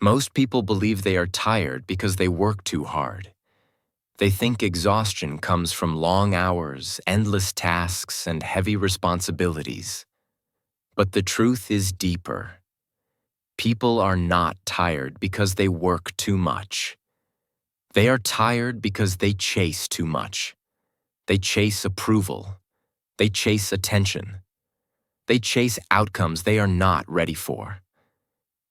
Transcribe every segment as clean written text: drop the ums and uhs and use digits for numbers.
Most people believe they are tired because they work too hard. They think exhaustion comes from long hours, endless tasks, and heavy responsibilities. But the truth is deeper. People are not tired because they work too much. They are tired because they chase too much. They chase approval. They chase attention. They chase outcomes they are not ready for.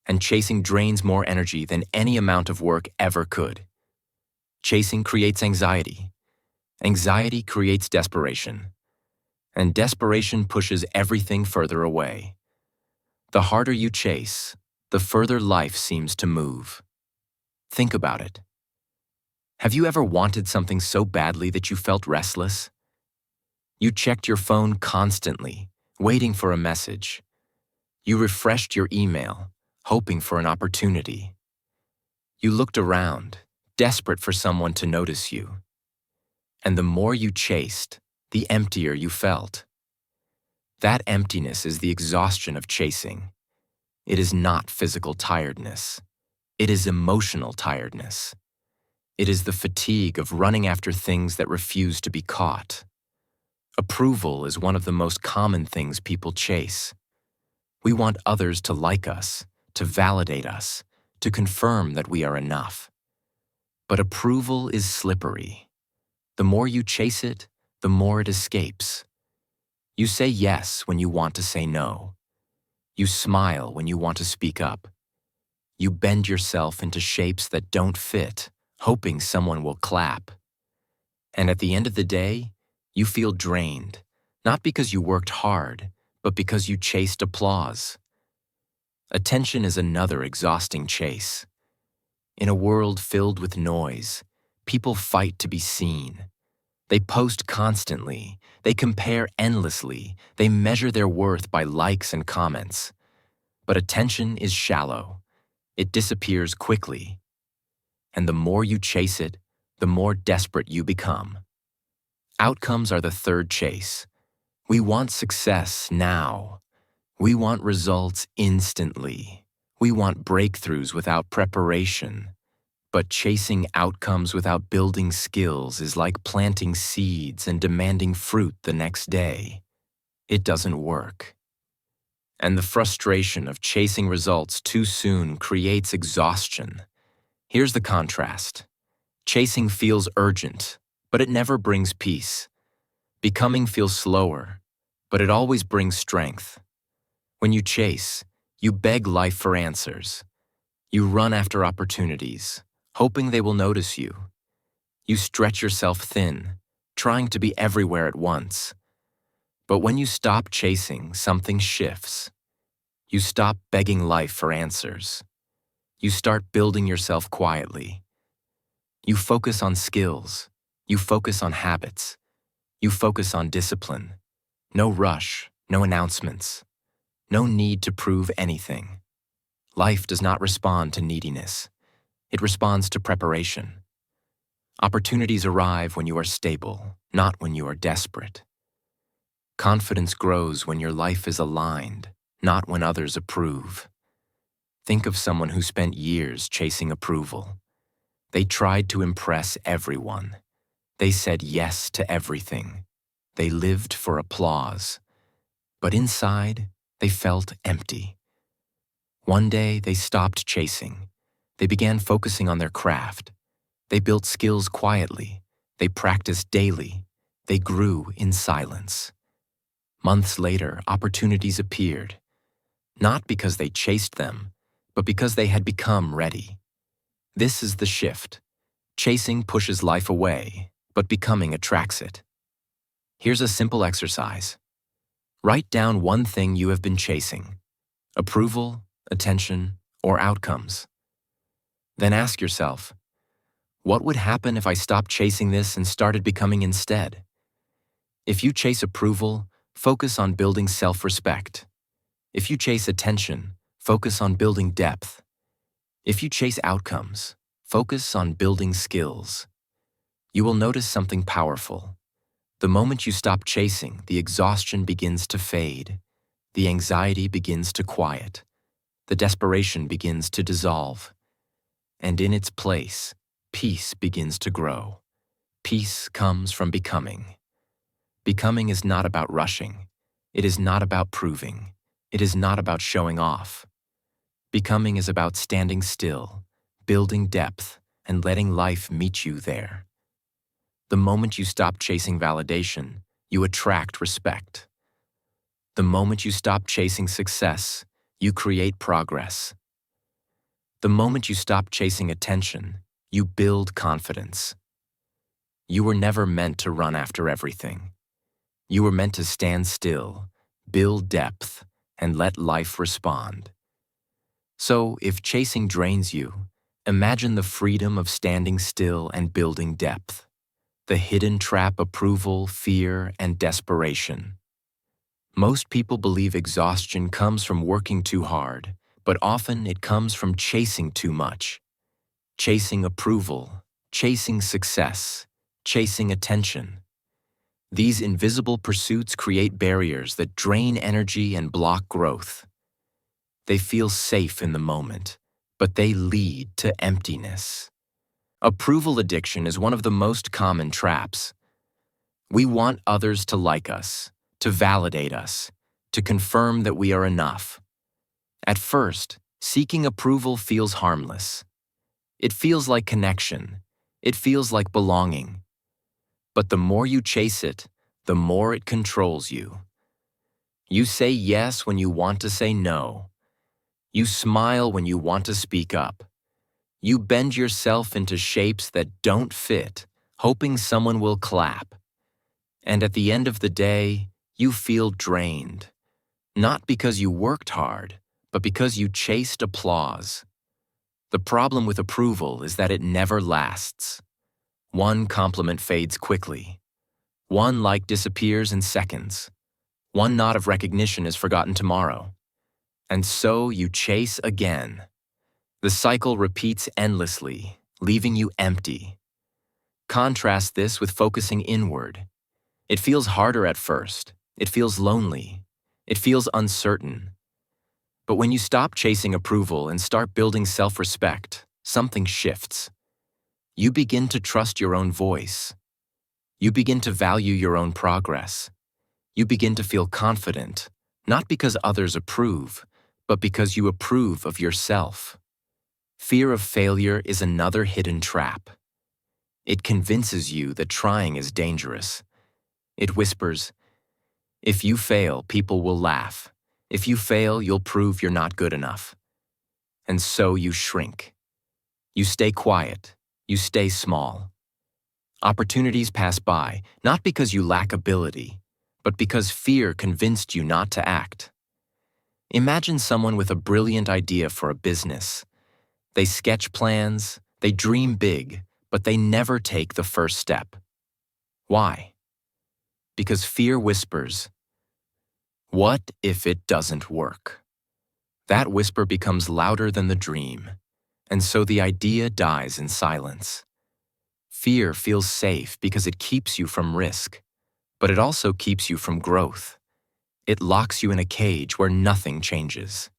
And chasing drains more energy than any amount of work ever could. Chasing creates anxiety. Anxiety creates desperation. And desperation pushes everything further away. The harder you chase, the further life seems to move. Think about it. Have you ever wanted something so badly that you felt restless? You checked your phone constantly, waiting for a message. You refreshed your email, hoping for an opportunity. You looked around, desperate for someone to notice you. And the more you chased, the emptier you felt. That emptiness is the exhaustion of chasing. It is not physical tiredness. It is emotional tiredness. It is the fatigue of running after things that refuse to be caught. Approval is one of the most common things people chase. We want others to like us, to validate us, to confirm that we are enough. But approval is slippery. The more you chase it, the more it escapes. You say yes when you want to say no. You smile when you want to speak up. You bend yourself into shapes that don't fit, hoping someone will clap. And at the end of the day, you feel drained, not because you worked hard, but because you chased applause. Attention is another exhausting chase. In a world filled with noise, people fight to be seen. They post constantly, they compare endlessly, they measure their worth by likes and comments. But attention is shallow. It disappears quickly. And the more you chase it, the more desperate you become. Outcomes are the third chase. We want success now. We want results instantly. We want breakthroughs without preparation. But chasing outcomes without building skills is like planting seeds and demanding fruit the next day. It doesn't work. And the frustration of chasing results too soon creates exhaustion. Here's the contrast. Chasing feels urgent, but it never brings peace. Becoming feels slower, but it always brings strength. When you chase, you beg life for answers. You run after opportunities, hoping they will notice you. You stretch yourself thin, trying to be everywhere at once. But when you stop chasing, something shifts. You stop begging life for answers. You start building yourself quietly. You focus on skills. You focus on habits. You focus on discipline. No rush, no announcements. No need to prove anything. Life does not respond to neediness. It responds to preparation. Opportunities arrive when you are stable, not when you are desperate. Confidence grows when your life is aligned, not when others approve. Think of someone who spent years chasing approval. They tried to impress everyone. They said yes to everything. They lived for applause. But inside, they felt empty. One day, they stopped chasing. They began focusing on their craft. They built skills quietly. They practiced daily. They grew in silence. Months later, opportunities appeared. Not because they chased them, but because they had become ready. This is the shift. Chasing pushes life away, but becoming attracts it. Here's a simple exercise. Write down one thing you have been chasing: approval, attention, or outcomes. Then ask yourself, what would happen if I stopped chasing this and started becoming instead? If you chase approval, focus on building self-respect. If you chase attention, focus on building depth. If you chase outcomes, focus on building skills. You will notice something powerful. The moment you stop chasing, the exhaustion begins to fade. The anxiety begins to quiet. The desperation begins to dissolve. and in its place, peace begins to grow. Peace comes from becoming. Becoming is not about rushing. It is not about proving. It is not about showing off. Becoming is about standing still, building depth, and letting life meet you there. The moment you stop chasing validation, you attract respect. The moment you stop chasing success, you create progress. The moment you stop chasing attention, you build confidence. You were never meant to run after everything. You were meant to stand still, build depth, and let life respond. So, if chasing drains you, imagine the freedom of standing still and building depth. The hidden trap: approval, fear, and desperation. Most people believe exhaustion comes from working too hard, but often it comes from chasing too much. Chasing approval, chasing success, chasing attention. These invisible pursuits create barriers that drain energy and block growth. They feel safe in the moment, but they lead to emptiness. Approval addiction is one of the most common traps. We want others to like us, to validate us, to confirm that we are enough. At first, seeking approval feels harmless. It feels like connection. It feels like belonging. But the more you chase it, the more it controls you. You say yes when you want to say no. You smile when you want to speak up. You bend yourself into shapes that don't fit, hoping someone will clap. And at the end of the day, you feel drained. Not because you worked hard, but because you chased applause. The problem with approval is that it never lasts. One compliment fades quickly. One like disappears in seconds. One nod of recognition is forgotten tomorrow. And so you chase again. The cycle repeats endlessly, leaving you empty. Contrast this with focusing inward. It feels harder at first. It feels lonely. It feels uncertain. But when you stop chasing approval and start building self-respect, something shifts. You begin to trust your own voice. You begin to value your own progress. You begin to feel confident, not because others approve, but because you approve of yourself. Fear of failure is another hidden trap. It convinces you that trying is dangerous. It whispers, if you fail, people will laugh. If you fail, you'll prove you're not good enough. And so you shrink. You stay quiet. You stay small. Opportunities pass by, not because you lack ability, but because fear convinced you not to act. Imagine someone with a brilliant idea for a business. They sketch plans, they dream big, but they never take the first step. Why? Because fear whispers, what if it doesn't work? That whisper becomes louder than the dream, and so the idea dies in silence. Fear feels safe because it keeps you from risk, but it also keeps you from growth. It locks you in a cage where nothing changes.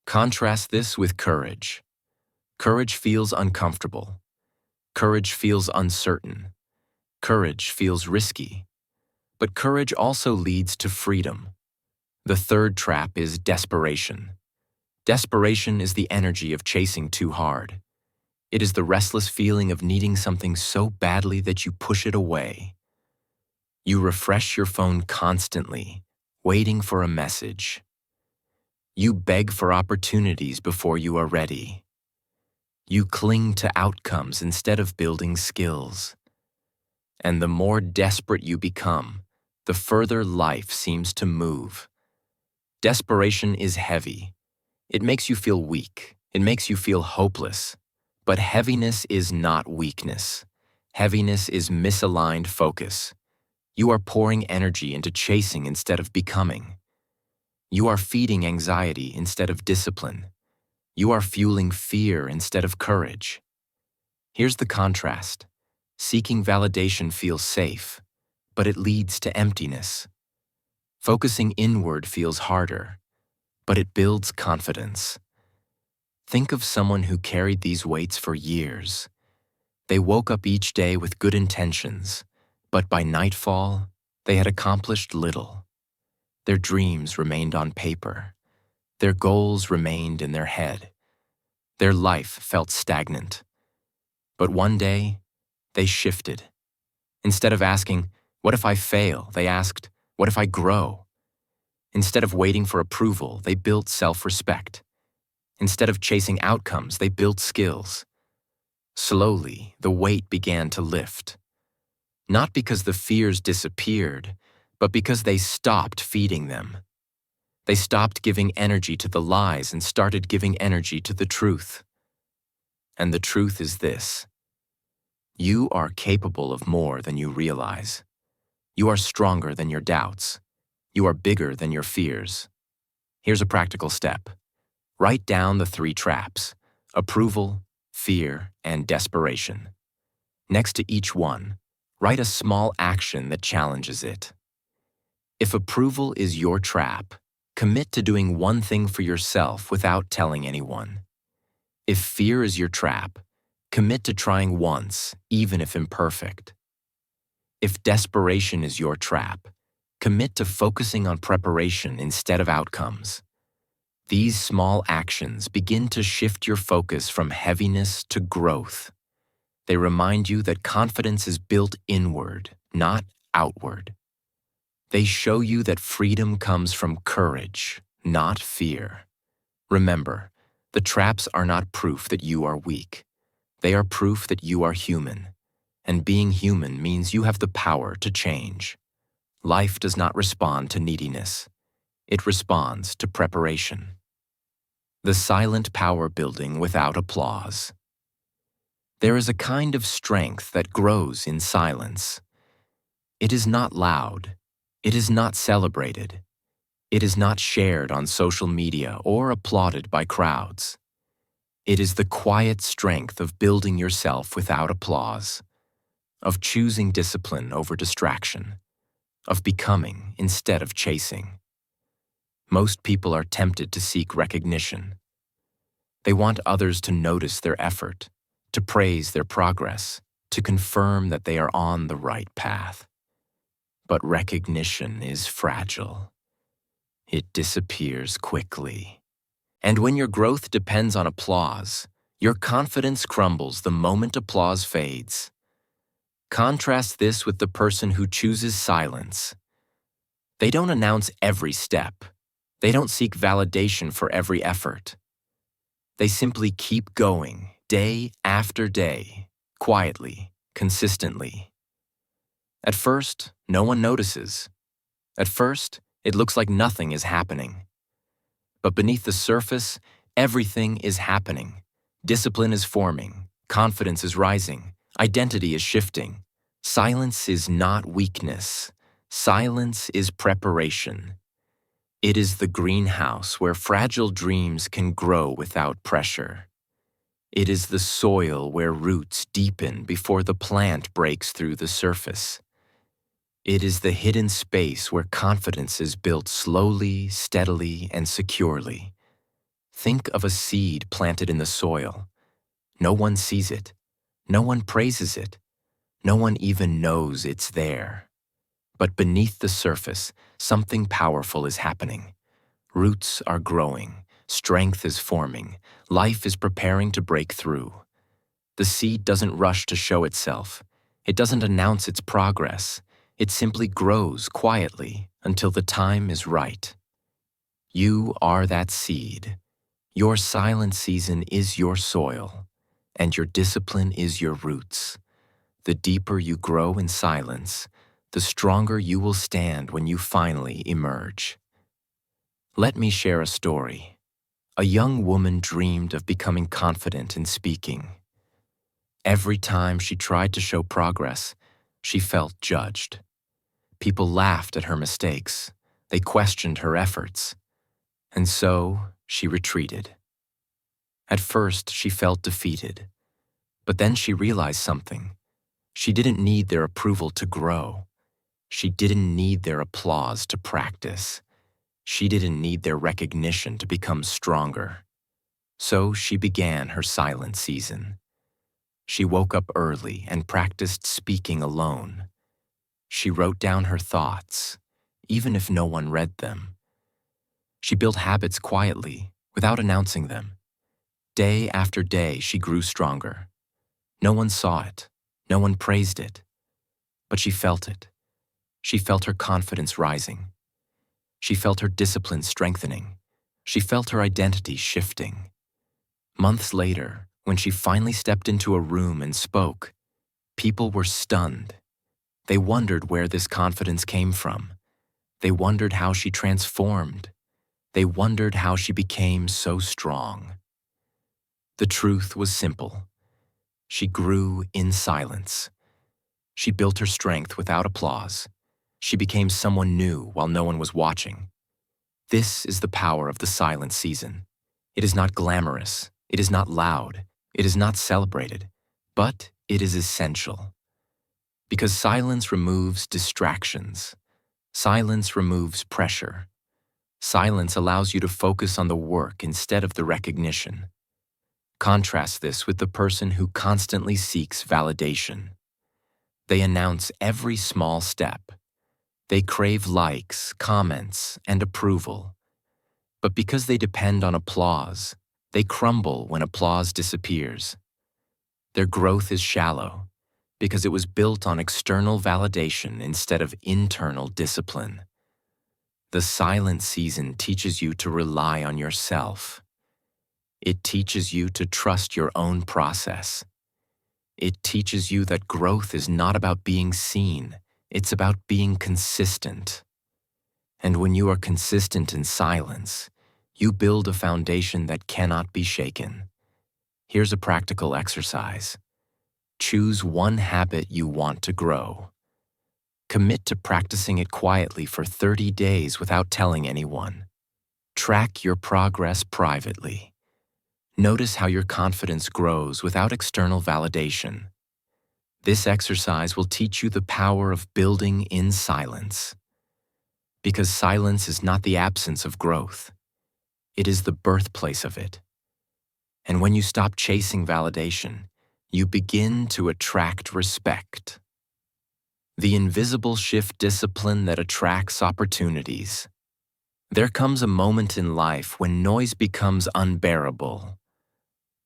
Contrast this with courage. Courage feels uncomfortable. Courage feels uncertain. Courage feels risky. But courage also leads to freedom. The third trap is desperation. Desperation is the energy of chasing too hard. It is the restless feeling of needing something so badly that you push it away. You refresh your phone constantly, waiting for a message. You beg for opportunities before you are ready. You cling to outcomes instead of building skills. And the more desperate you become, the further life seems to move. Desperation is heavy. It makes you feel weak. It makes you feel hopeless. But heaviness is not weakness. Heaviness is misaligned focus. You are pouring energy into chasing instead of becoming. You are feeding anxiety instead of discipline. You are fueling fear instead of courage. Here's the contrast. Seeking validation feels safe, but it leads to emptiness. Focusing inward feels harder, but it builds confidence. Think of someone who carried these weights for years. They woke up each day with good intentions, but by nightfall, they had accomplished little. Their dreams remained on paper. Their goals remained in their head. Their life felt stagnant. But one day, they shifted. Instead of asking, "What if I fail?" they asked, "What if I grow?" Instead of waiting for approval, they built self-respect. Instead of chasing outcomes, they built skills. Slowly, the weight began to lift. Not because the fears disappeared, but because they stopped feeding them. They stopped giving energy to the lies and started giving energy to the truth. And the truth is this: you are capable of more than you realize. You are stronger than your doubts. You are bigger than your fears. Here's a practical step. Write down the 3 traps: approval, fear, and desperation. Next to each one, write a small action that challenges it. If approval is your trap, commit to doing one thing for yourself without telling anyone. If fear is your trap, commit to trying once, even if imperfect. If desperation is your trap, commit to focusing on preparation instead of outcomes. These small actions begin to shift your focus from heaviness to growth. They remind you that confidence is built inward, not outward. They show you that freedom comes from courage, not fear. Remember, the traps are not proof that you are weak. They are proof that you are human. And being human means you have the power to change. Life does not respond to neediness. It responds to preparation. The silent power building without applause. There is a kind of strength that grows in silence. It is not loud. It is not celebrated. It is not shared on social media or applauded by crowds. It is the quiet strength of building yourself without applause, of choosing discipline over distraction, of becoming instead of chasing. Most people are tempted to seek recognition. They want others to notice their effort, to praise their progress, to confirm that they are on the right path. But recognition is fragile. It disappears quickly. And when your growth depends on applause, your confidence crumbles the moment applause fades. Contrast this with the person who chooses silence. They don't announce every step. They don't seek validation for every effort. They simply keep going, day after day, quietly, consistently. At first, no one notices. At first, it looks like nothing is happening. But beneath the surface, everything is happening. Discipline is forming, confidence is rising, identity is shifting. Silence is not weakness. Silence is preparation. It is the greenhouse where fragile dreams can grow without pressure. It is the soil where roots deepen before the plant breaks through the surface. It is the hidden space where confidence is built slowly, steadily, and securely. Think of a seed planted in the soil. No one sees it. No one praises it. No one even knows it's there. But beneath the surface, something powerful is happening. Roots are growing. Strength is forming. Life is preparing to break through. The seed doesn't rush to show itself. It doesn't announce its progress. It simply grows quietly until the time is right. You are that seed. Your silent season is your soil, and your discipline is your roots. The deeper you grow in silence, the stronger you will stand when you finally emerge. Let me share a story. A young woman dreamed of becoming confident in speaking. Every time she tried to show progress, she felt judged. People laughed at her mistakes. They questioned her efforts. And so, she retreated. At first, she felt defeated. But then she realized something. She didn't need their approval to grow. She didn't need their applause to practice. She didn't need their recognition to become stronger. So she began her silent season. She woke up early and practiced speaking alone. She wrote down her thoughts, even if no one read them. She built habits quietly, without announcing them. Day after day, she grew stronger. No one saw it. No one praised it. But she felt it. She felt her confidence rising. She felt her discipline strengthening. She felt her identity shifting. Months later, when she finally stepped into a room and spoke, people were stunned. They wondered where this confidence came from. They wondered how she transformed. They wondered how she became so strong. The truth was simple. She grew in silence. She built her strength without applause. She became someone new while no one was watching. This is the power of the silent season. It is not glamorous. It is not loud. It is not celebrated. But it is essential. Because silence removes distractions. Silence removes pressure. Silence allows you to focus on the work instead of the recognition. Contrast this with the person who constantly seeks validation. They announce every small step. They crave likes, comments, and approval. But because they depend on applause, they crumble when applause disappears. Their growth is shallow because it was built on external validation instead of internal discipline. The silent season teaches you to rely on yourself. It teaches you to trust your own process. It teaches you that growth is not about being seen, it's about being consistent. And when you are consistent in silence, you build a foundation that cannot be shaken. Here's a practical exercise. Choose one habit you want to grow. Commit to practicing it quietly for 30 days without telling anyone. Track your progress privately. Notice how your confidence grows without external validation. This exercise will teach you the power of building in silence. Because silence is not the absence of growth. It is the birthplace of it. And when you stop chasing validation, you begin to attract respect. The invisible shift discipline that attracts opportunities. There comes a moment in life when noise becomes unbearable.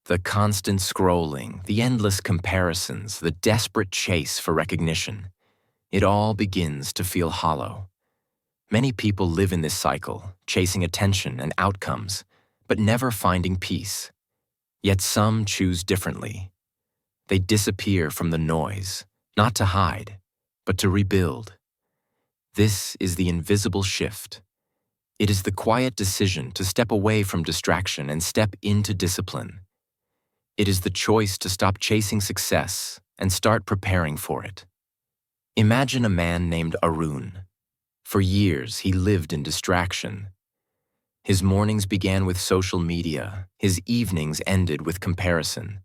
The constant scrolling, the endless comparisons, the desperate chase for recognition. It all begins to feel hollow. Many people live in this cycle, chasing attention and outcomes, but never finding peace. Yet some choose differently. They disappear from the noise, not to hide, but to rebuild. This is the invisible shift. It is the quiet decision to step away from distraction and step into discipline. It is the choice to stop chasing success and start preparing for it. Imagine a man named Arun. For years, he lived in distraction. His mornings began with social media. His evenings ended with comparison.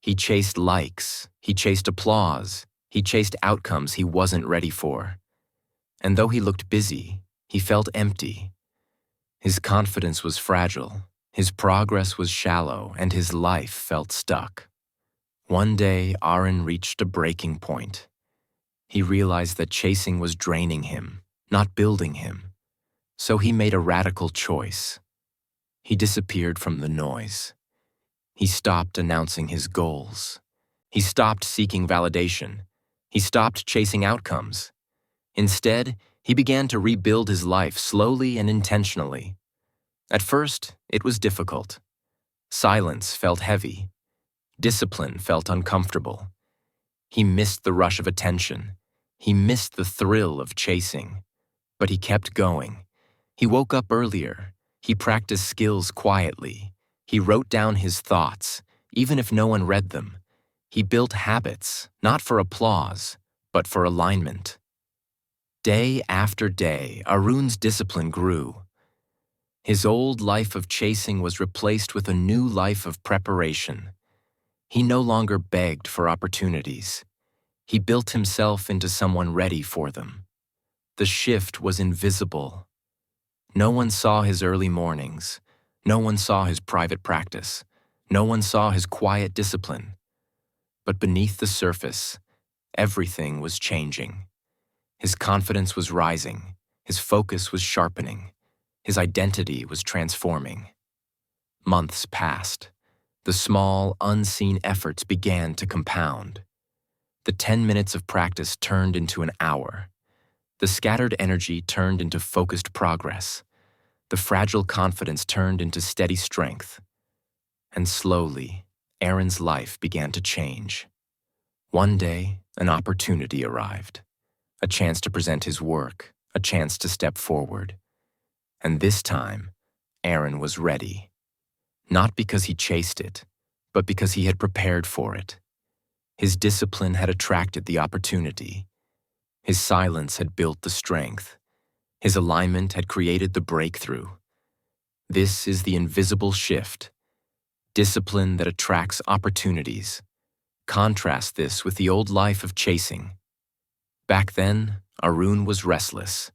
He chased likes. He chased applause. He chased outcomes he wasn't ready for. And though he looked busy, he felt empty. His confidence was fragile. His progress was shallow, and his life felt stuck. One day, Arun reached a breaking point. He realized that chasing was draining him, not building him. So he made a radical choice. He disappeared from the noise. He stopped announcing his goals. He stopped seeking validation. He stopped chasing outcomes. Instead, he began to rebuild his life slowly and intentionally. At first, it was difficult. Silence felt heavy. Discipline felt uncomfortable. He missed the rush of attention. He missed the thrill of chasing. But he kept going. He woke up earlier. He practiced skills quietly. He wrote down his thoughts, even if no one read them. He built habits, not for applause, but for alignment. Day after day, Arun's discipline grew. His old life of chasing was replaced with a new life of preparation. He no longer begged for opportunities. He built himself into someone ready for them. The shift was invisible. No one saw his early mornings. No one saw his private practice. No one saw his quiet discipline. But beneath the surface, everything was changing. His confidence was rising. His focus was sharpening. His identity was transforming. Months passed. The small, unseen efforts began to compound. The 10 minutes of practice turned into an hour. The scattered energy turned into focused progress. The fragile confidence turned into steady strength. And slowly, Aaron's life began to change. One day, an opportunity arrived. A chance to present his work, a chance to step forward. And this time, Aaron was ready. Not because he chased it, but because he had prepared for it. His discipline had attracted the opportunity. His silence had built the strength. His alignment had created the breakthrough. This is the invisible shift. Discipline that attracts opportunities. Contrast this with the old life of chasing. Back then, Arun was restless.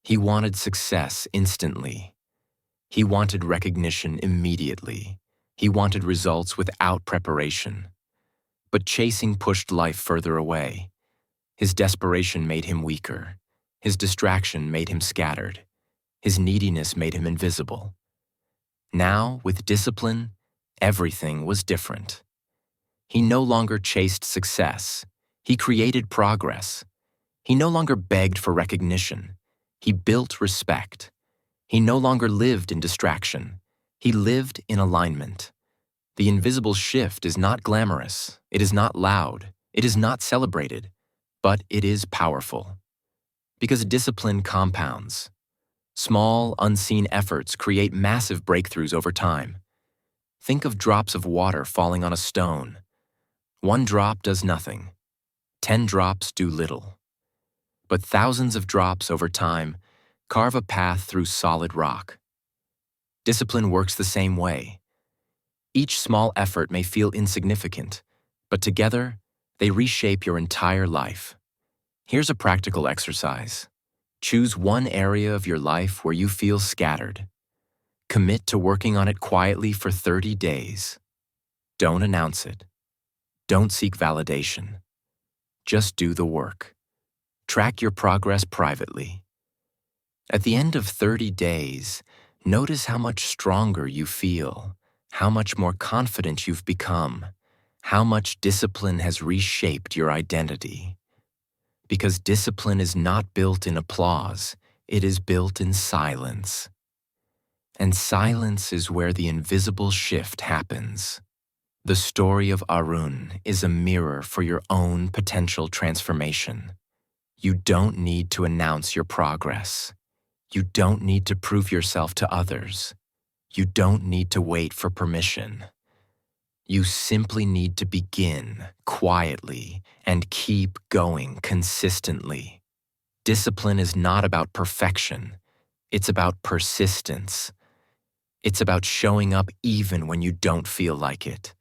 He wanted success instantly. He wanted recognition immediately. He wanted results without preparation. But chasing pushed life further away. His desperation made him weaker. His distraction made him scattered. His neediness made him invisible. Now, with discipline, everything was different. He no longer chased success. He created progress. He no longer begged for recognition. He built respect. He no longer lived in distraction. He lived in alignment. The invisible shift is not glamorous. It is not loud. It is not celebrated. But it is powerful. Because discipline compounds. Small, unseen efforts create massive breakthroughs over time. Think of drops of water falling on a stone. One drop does nothing. 10 drops do little. But thousands of drops over time carve a path through solid rock. Discipline works the same way. Each small effort may feel insignificant, but together, they reshape your entire life. Here's a practical exercise. Choose one area of your life where you feel scattered. Commit to working on it quietly for 30 days. Don't announce it. Don't seek validation. Just do the work. Track your progress privately. At the end of 30 days, notice how much stronger you feel, how much more confident you've become, how much discipline has reshaped your identity. Because discipline is not built in applause, it is built in silence. And silence is where the invisible shift happens. The story of Arun is a mirror for your own potential transformation. You don't need to announce your progress. You don't need to prove yourself to others. You don't need to wait for permission. You simply need to begin quietly and keep going consistently. Discipline is not about perfection. It's about persistence. It's about showing up even when you don't feel like it.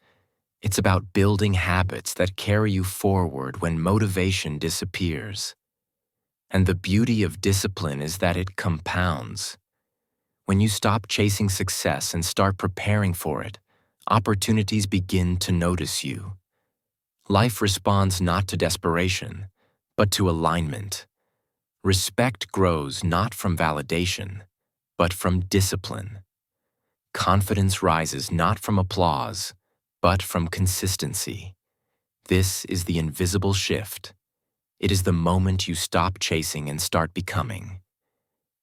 It's about building habits that carry you forward when motivation disappears. And the beauty of discipline is that it compounds. When you stop chasing success and start preparing for it, opportunities begin to notice you. Life responds not to desperation, but to alignment. Respect grows not from validation, but from discipline. Confidence rises not from applause, but from consistency. This is the invisible shift. It is the moment you stop chasing and start becoming.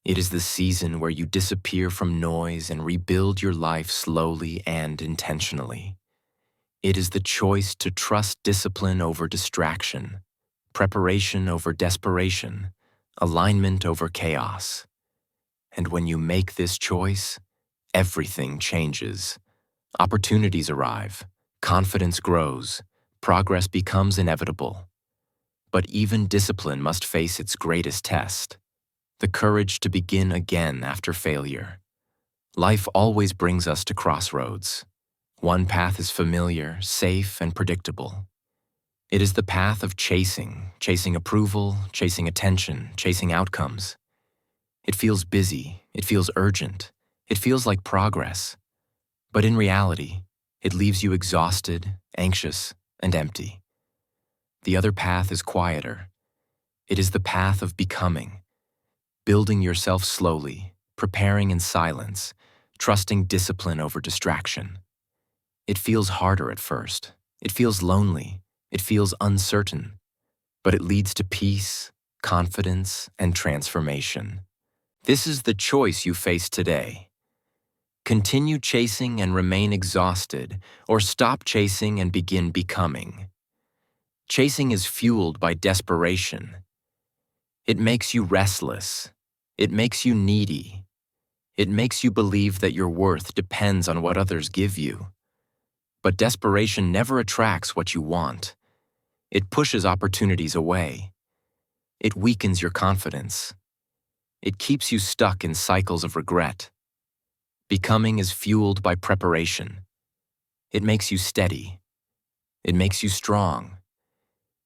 It is the season where you disappear from noise and rebuild your life slowly and intentionally. It is the choice to trust discipline over distraction, preparation over desperation, alignment over chaos. And when you make this choice, everything changes. Opportunities arrive, confidence grows, progress becomes inevitable. But even discipline must face its greatest test, the courage to begin again after failure. Life always brings us to crossroads. One path is familiar, safe, and predictable. It is the path of chasing approval, chasing attention, chasing outcomes. It feels busy, it feels urgent, it feels like progress. But in reality, it leaves you exhausted, anxious, and empty. The other path is quieter. It is the path of becoming, building yourself slowly, preparing in silence, trusting discipline over distraction. It feels harder at first. It feels lonely. It feels uncertain. But it leads to peace, confidence, and transformation. This is the choice you face today. Continue chasing and remain exhausted, or stop chasing and begin becoming. Chasing is fueled by desperation. It makes you restless. It makes you needy. It makes you believe that your worth depends on what others give you. But desperation never attracts what you want. It pushes opportunities away. It weakens your confidence. It keeps you stuck in cycles of regret. Becoming is fueled by preparation. It makes you steady. It makes you strong.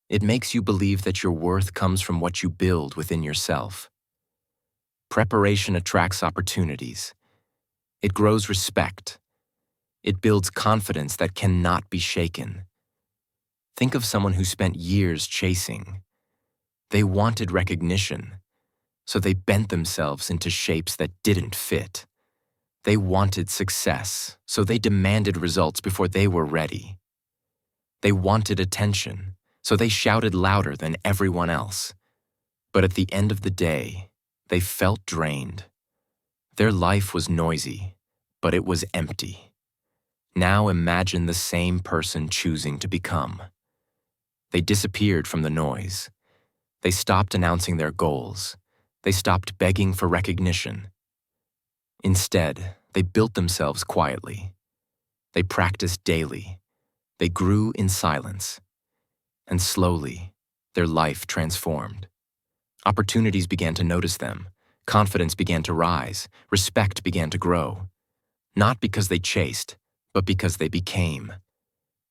It makes you believe that your worth comes from what you build within yourself. Preparation attracts opportunities. It grows respect. It builds confidence that cannot be shaken. Think of someone who spent years chasing. They wanted recognition, so they bent themselves into shapes that didn't fit. They wanted success, so they demanded results before they were ready. They wanted attention, so they shouted louder than everyone else. But at the end of the day, they felt drained. Their life was noisy, but it was empty. Now imagine the same person choosing to become. They disappeared from the noise. They stopped announcing their goals. They stopped begging for recognition. Instead, they built themselves quietly. They practiced daily. They grew in silence. And slowly, their life transformed. Opportunities began to notice them. Confidence began to rise. Respect began to grow. Not because they chased, but because they became.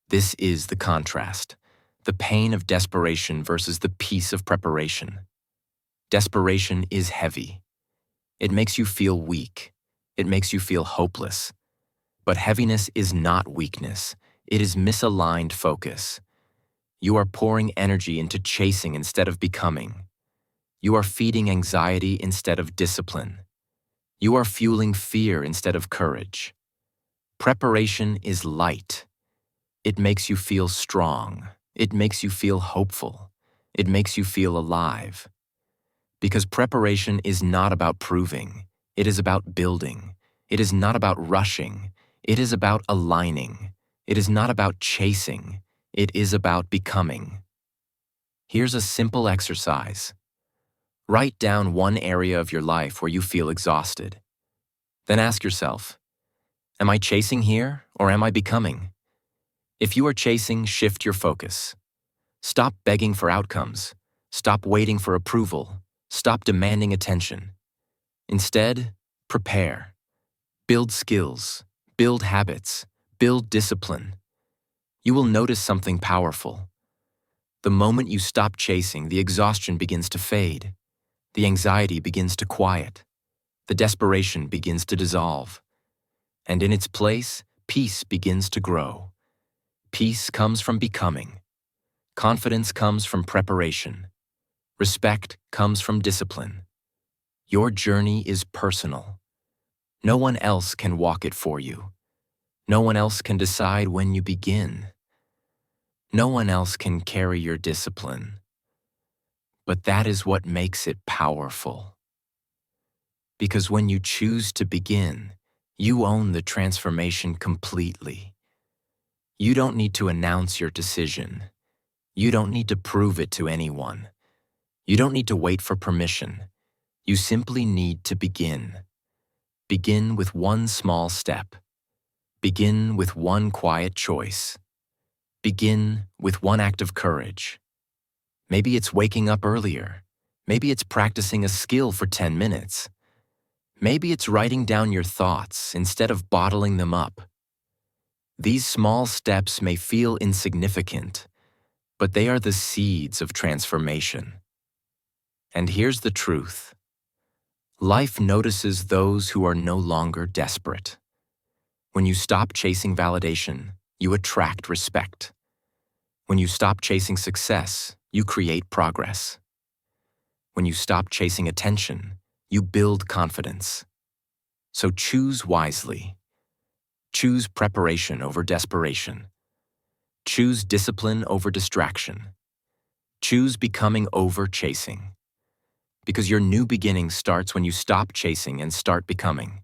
This is the contrast. The pain of desperation versus the peace of preparation. Desperation is heavy. It makes you feel weak. It makes you feel hopeless. But heaviness is not weakness. It is misaligned focus. You are pouring energy into chasing instead of becoming. You are feeding anxiety instead of discipline. You are fueling fear instead of courage. Preparation is light. It makes you feel strong. It makes you feel hopeful. It makes you feel alive. Because preparation is not about proving. It is about building. It is not about rushing. It is about aligning. It is not about chasing. It is about becoming. Here's a simple exercise. Write down one area of your life where you feel exhausted. Then ask yourself, am I chasing here or am I becoming? If you are chasing, shift your focus. Stop begging for outcomes. Stop waiting for approval. Stop demanding attention. Instead, prepare. Build skills. Build habits. Build discipline. You will notice something powerful. The moment you stop chasing, the exhaustion begins to fade. The anxiety begins to quiet. The desperation begins to dissolve. And in its place, peace begins to grow. Peace comes from becoming. Confidence comes from preparation. Respect comes from discipline. Your journey is personal. No one else can walk it for you. No one else can decide when you begin. No one else can carry your discipline. But that is what makes it powerful. Because when you choose to begin, you own the transformation completely. You don't need to announce your decision. You don't need to prove it to anyone. You don't need to wait for permission. You simply need to begin. Begin with one small step. Begin with one quiet choice. Begin with one act of courage. Maybe it's waking up earlier. Maybe it's practicing a skill for 10 minutes. Maybe it's writing down your thoughts instead of bottling them up. These small steps may feel insignificant, but they are the seeds of transformation. And here's the truth. Life notices those who are no longer desperate. When you stop chasing validation, you attract respect. When you stop chasing success, you create progress. When you stop chasing attention, you build confidence. So choose wisely. Choose preparation over desperation. Choose discipline over distraction. Choose becoming over chasing. Because your new beginning starts when you stop chasing and start becoming.